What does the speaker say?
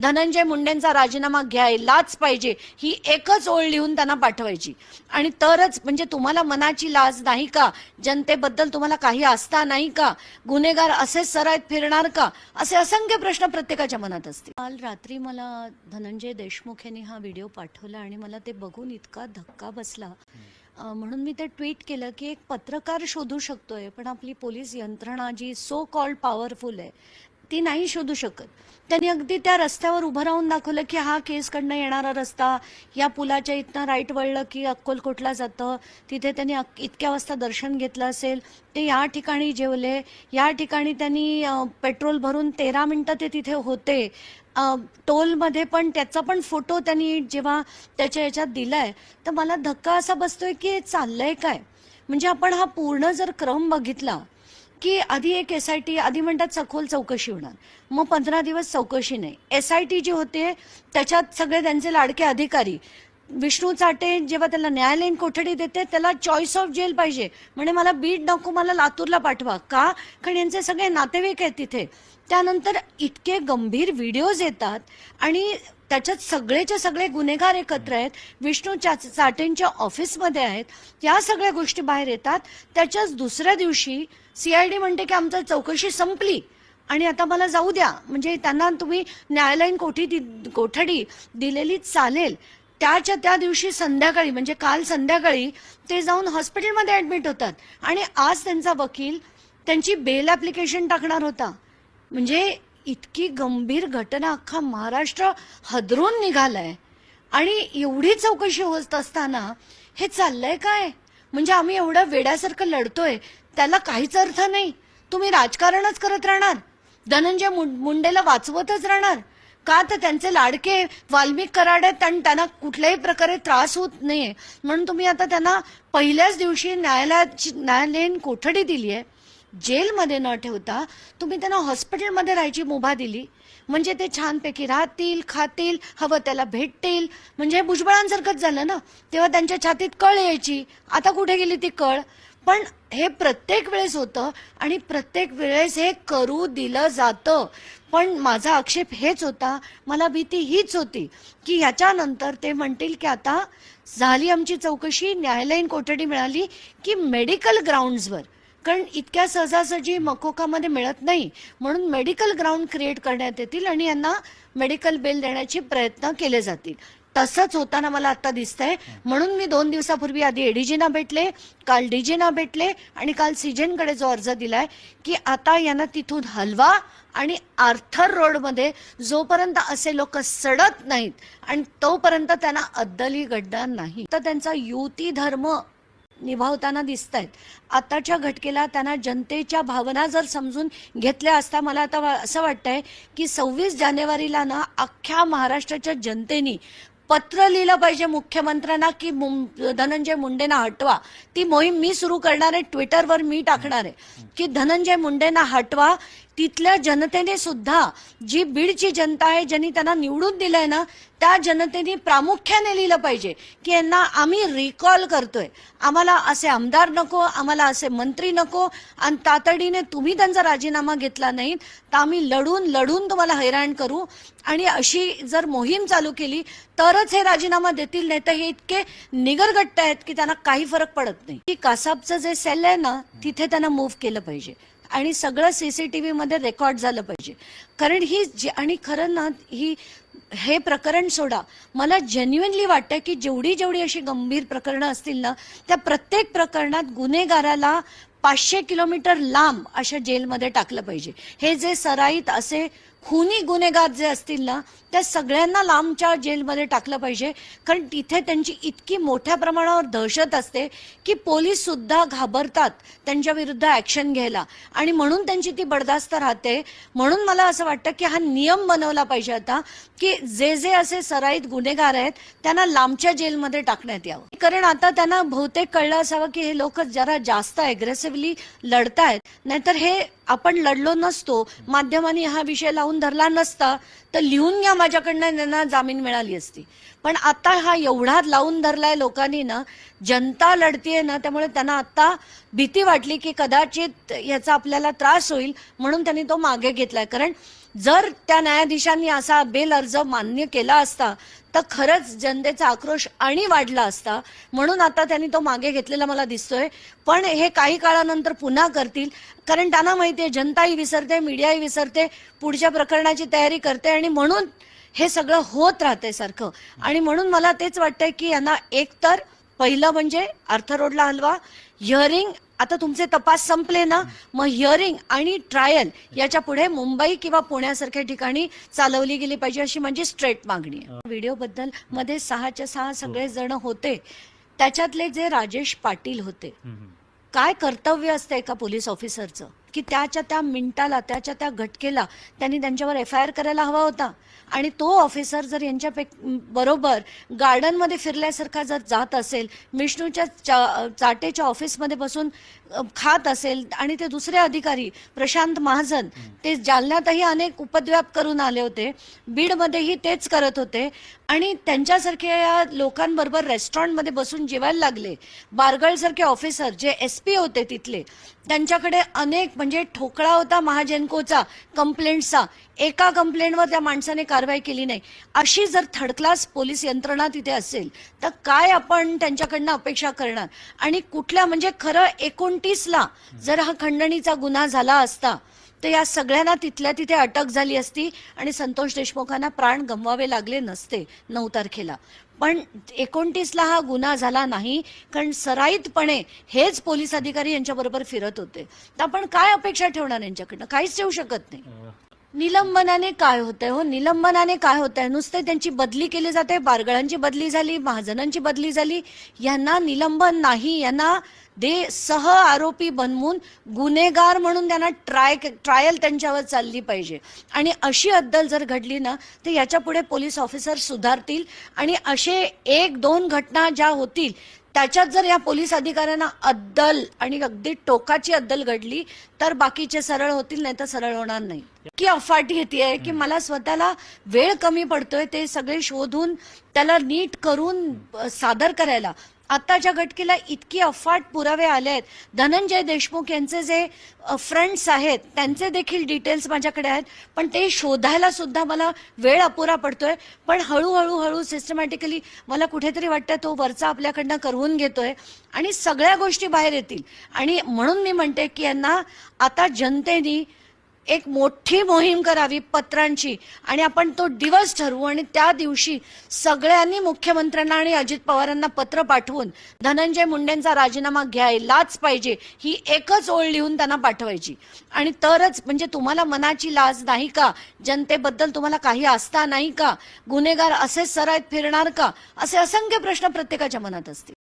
धनंजय मुंडेंचा राजीनामा घ्यायलाच पाहिजे ही एकच ओळ लिहून त्यांना पाठवायची. आणि तरच म्हणजे तुम्हाला मनाची लाज नाही का? जनतेबद्दल तुम्हाला काही आस्था नाही का? गुन्हेगार असेच सराईत फिरणार का? असे असंख्य प्रश्न प्रत्येकाच्या मनात असतील. काल रात्री मला धनंजय देशमुख यांनी हा व्हिडिओ पाठवला आणि मला ते बघून इतका धक्का बसला. म्हणून मी ते ट्विट केलं की एक पत्रकार शोधू शकतोय पण आपली पोलीस यंत्रणा जी सो कॉल्ड पॉवरफुल आहे ती नाही शोधू शकत. त्यांनी अगदी त्या रस्त्यावर उभं राहून दाखवलं की हा केसकडनं येणारा रस्ता, या पुलाच्या इथनं राईट वळलं की अक्कलकोटला जातं, तिथे त्यांनी इतक्या वाजता दर्शन घेतलं असेल, ते या ठिकाणी जेवले, या ठिकाणी त्यांनी पेट्रोल भरून 13 मिनिटं ते तिथे होते. टोलमध्ये पण त्याचा पण फोटो त्यांनी जेव्हा त्याच्या याच्यात दिलाय तर मला धक्का असा बसतोय की चाललंय काय. म्हणजे आपण हा पूर्ण जर क्रम बघितला की आधी एक SIT, आधी म्हणतात सखोल चौकशी होणार, मग 15 दिवस चौकशी नाही. SIT जी होते त्याच्यात सगळे त्यांचे लाडके अधिकारी, विष्णू चाटे जेव्हा त्याला न्यायालयीन कोठडी देते त्याला चॉईस ऑफ जेल पाहिजे, म्हणजे मला बीड नको, मला लातूरला पाठवा. का? कारण यांचे सगळे नातेवाईक आहेत तिथे. त्यानंतर इतके गंभीर व्हिडिओज येतात आणि त्याच्यात सगळेचे सगळे गुन्हेगार एकत्र आहेत, विष्णू चाटेंच्या ऑफिसमध्ये आहेत, या सगळ्या गोष्टी बाहेर येतात. त्याच्याच दुसऱ्या दिवशी CID म्हणते की आमची चौकशी संपली आणि आता मला जाऊ द्या, म्हणजे त्यांना तुम्ही न्यायालयीन कोठडी दिलेली चालेल. त्याच्या त्या दिवशी संध्याकाळी म्हणजे काल संध्याकाळी ते जाऊन हॉस्पिटलमध्ये ॲडमिट होतात आणि आज त्यांचा वकील त्यांची बेल ॲप्लिकेशन टाकणार होता. म्हणजे इतकी गंभीर घटना, अख्खा महाराष्ट्र हदरून निघालाय आणि एवढी चौकशी होत असताना हे चाललंय काय? म्हणजे आम्ही एवढं वेड्यासारखं लढतोय त्याला काहीच अर्थ नाही. तुम्ही राजकारणच करत राहणार, धनंजय मुंडेला वाचवतच राहणार का? तर त्यांचे लाडके वाल्मिक कराड आहेत आणि त्यांना कुठल्याही प्रकारे त्रास होत नाहीये म्हणून तुम्ही आता त्यांना पहिल्याच दिवशी न्यायालयीन कोठडी दिली आहे, जेलमध्ये न ठेवता तुम्ही त्यांना हॉस्पिटलमध्ये राहायची मुभा दिली. म्हणजे ते छानपैकी राहतील, खातील, हवं त्याला भेटतील. म्हणजे भुजबळांसारखंच झालं ना. तेव्हा त्यांच्या छातीत कळ यायची, आता कुठे गेली ती कळ? पण हे प्रत्येक वेळेस होतं आणि प्रत्येक वेळेस हे करू दिलं जातं. पण माझा आक्षेप हेच होता, मला भीती हीच होती की ह्याच्यानंतर ते म्हणतील की आता झाली आमची चौकशी, न्यायालयीन कोठडी मिळाली की मेडिकल ग्राउंड्सवर, कारण इतक्या सहजासहजी मकोकामध्ये मिळत नाही म्हणून मेडिकल ग्राउंड क्रिएट करण्यात येतील आणि यांना मेडिकल बेल देण्याचे प्रयत्न केले जातील. तसंच होताना मला आता दिसतंय. म्हणून मी 2 दिवसापूर्वी आधी ADGना भेटले, काल DGना भेटले आणि काल CJNकडे जो अर्ज दिलाय की आता यांना तिथून हलवा आणि आर्थर रोडमध्ये जोपर्यंत असे लोक सडत नाहीत आणि तोपर्यंत त्यांना अद्दली गड्डा नाही. तर त्यांचा युती धर्म निभावताना दिसत आहेत. आताच्या घटकेला त्यांना जनतेच्या भावना जर समजून घेतल्या असता, मला आता असं वाटतंय की 26 जानेवारीला ना अख्ख्या महाराष्ट्राच्या जनतेने पत्र लिहिलं पाहिजे मुख्यमंत्र्यांना की धनंजय मुंडेंना हटवा. ती मोहीम मी सुरू करणार आहे, ट्विटरवर मी टाकणार आहे की धनंजय मुंडेंना हटवा. तिथल्या जनतेने सुद्धा, जी बीडची जनता आहे ज्यांनी त्यांना निवडून दिलंय ना, त्या जनतेने प्रामुख्याने लिहिलं पाहिजे की यांना आम्ही रिकॉल करतोय, आम्हाला असे आमदार नको, आम्हाला असे मंत्री नको आणि तातडीने तुम्ही त्यांचा राजीनामा घेतला नाही तर आम्ही लढून लढून तुम्हाला हैराण करू. आणि अशी जर मोहीम चालू केली तरच हे राजीनामा देतील, नाही तर हे इतके निगरगट्ट आहेत की त्यांना काही फरक पडत नाही. की कासाबचं जे सेल आहे ना तिथे त्यांना मूव्ह केलं पाहिजे आणि सगळं CCTV मध्ये रेकॉर्ड झालं पाहिजे. कारण आणि खरं ना हे प्रकरण सोडा, मला जेन्युइनली वाटतं की जेवढी अशी गंभीर प्रकरणं असतील ना त्या प्रत्येक प्रकरणात गुन्हेगाराला 500 किलोमीटर लांब अशा जेलमध्ये टाकलं पाहिजे. हे जे सराईत असे खुनी गुन्हेगार जे असतील ना त्या सगळ्यांना लांबच्या जेलमध्ये टाकलं पाहिजे. कारण तिथे त्यांची इतकी मोठ्या प्रमाणावर दहशत असते की पोलीस सुद्धा घाबरतात त्यांच्या विरुद्ध ॲक्शन घ्यायला आणि म्हणून त्यांची ती बडदास्त राहते. म्हणून मला असं वाटतं की हा नियम बनवला पाहिजे आता की जे असे सराईत गुन्हेगार आहेत त्यांना लांबच्या जेलमध्ये टाकण्यात यावं. कारण आता त्यांना बहुतेक कळलं असावं की हे लोक जरा जास्त ॲग्रेसिव्हली लढतायत, नाहीतर हे आपण लढलो नसतो, माध्यमांनी हा विषय लावून धरला नसता तर लिहून घ्या माझ्याकडनं त्यांना जामीन मिळाली असती. पण आता हा एवढा लावून धरलाय लोकांनी ना, जनता लढतीये ना, त्यामुळे त्यांना आता भीती वाटली की कदाचित याचा आपल्याला त्रास होईल म्हणून त्यांनी तो मागे घेतलाय. कारण जर त्या न्यायाधीशांनी असा बेल अर्ज मान्य केला असता तर खरंच जनतेचा आक्रोश आणि वाढला असता. म्हणून आता त्यांनी तो मागे घेतलेला मला दिसतोय. पण हे काही काळानंतर पुन्हा करतील, कारण त्यांना माहितीये जनताही विसरते, मीडियाही विसरते, पुढच्या प्रकरणाची तयारी करते आणि म्हणून हे सगळं होत राहतंय सारखं. आणि म्हणून मला तेच वाटतंय की यांना एकतर पहिलं म्हणजे अर्थ रोडला हलवा, हिअरिंग, आता तुमचे तपास संपले ना, मग हिअरिंग आणि ट्रायल याच्या पुढे मुंबई किंवा पुण्यासारख्या ठिकाणी चालवली गेली पाहिजे, अशी माझी स्ट्रेट मागणी आहे. व्हिडिओ बद्दल मध्ये 6च्या 6 सगळे जण होते, त्याच्यातले जे राजेश पाटील होते, काय कर्तव्य असतं एका पोलीस ऑफिसरचं की त्याच्या त्या मिनिटाला, त्याच्या त्या घटकेला त्यांनी त्यांच्यावर FIR करायला हवा होता. आणि तो ऑफिसर जर यांच्या बरोबर गार्डनमध्ये फिरल्यासारखा जर जात असेल, विष्णूच्या चाटेच्या ऑफिसमध्ये बसून खात असेल, आणि ते दुसरे अधिकारी प्रशांत महाजन ते जालन्यातही अनेक उपद्व्याप करून आले होते, बीडमध्येही तेच करत होते, आणि त्यांच्यासारख्या या लोकांबरोबर रेस्टॉरंटमध्ये बसून जेवायला लागले. बारगळसारखे ऑफिसर जे SP होते तिथले, त्यांच्याकडे अनेक म्हणजे ठोकळा होता महाजेनकोचा कंप्लेंटचा, एका कंप्लेंटवर त्या माणसाने कारवाई केली नाही. अशी जर थर्ड क्लास पोलीस यंत्रणा तिथे असेल तर काय आपण त्यांच्याकडनं अपेक्षा करणार. आणि कुठल्या म्हणजे खरं 29ला जर हा खंडणीचा गुन्हा झाला असता तर या सगळ्यांना तिथल्या तिथे अटक झाली असती आणि संतोष देशमुखांना प्राण गमवावे लागले नसते 9 तारखेला. पण 29ला हा गुन्हा झाला नाही, कारण सराईतपणे हेच पोलीस अधिकारी यांच्याबरोबर फिरत होते. तर आपण काय अपेक्षा ठेवणार यांच्याकडनं? काहीच ठेवू शकत नाही. निलंबनाने काय होतंय हो, निलंबनाने काय होतंय? नुसते त्यांची बदली केली जाते, बारगळांची बदली झाली, महाजनांची बदली झाली. यांना निलंबन नाही, यांना सह आरोपी बनवून गुन्हेगार म्हणून त्यांना ट्रायल त्यांच्यावर चालली पाहिजे. आणि अशी अद्दल जर घडली ना तर याच्या पुढे पोलीस ऑफिसर सुधारतील. आणि असे 1-2 घटना ज्या होतील त्याच्यात जर या पोलीस अधिकाऱ्यांना अद्दल आणि अगदी टोकाची अद्दल घडली तर बाकीचे सरळ होतील, नाही तर सरळ होणार नाही. की अफाट येते की मला स्वतःला वेळ कमी पडतोय ते सगळे शोधून त्याला नीट करून सादर करायला. आताच्या घटकेला इतकी अफाट पुरावे आले आहेत. धनंजय देशमुख यांचे जे फ्रेंड्स आहेत त्यांचे देखील डिटेल्स माझ्याकडे आहेत, पण ते शोधायला सुद्धा मला वेळ अपुरा पडतोय. पण हळूहळू सिस्टमॅटिकली मला कुठेतरी वाटतं तो वरचा आपल्याकडनं करवून घेतोय आणि सगळ्या गोष्टी बाहेर येतील. आणि म्हणून मी म्हणते की यांना आता जनतेने एक मोठी मोहीम करावी पत्रांची, आणि आपण तो दिवस ठरवू आणि त्या दिवशी सगळ्यांनी मुख्यमंत्र्यांना आणि अजित पवारांना पत्र पाठवून धनंजय मुंडेंचा राजीनामा घ्यायलाच पाहिजे ही एकच ओळ लिहून त्यांना पाठवायची. आणि तरच म्हणजे तुम्हाला मनाची लाज नाही का, जनतेबद्दल तुम्हाला काही आस्था नाही का, गुन्हेगार असेच सराईत फिरणार का, असे असंख्य प्रश्न प्रत्येकाच्या मनात असतील.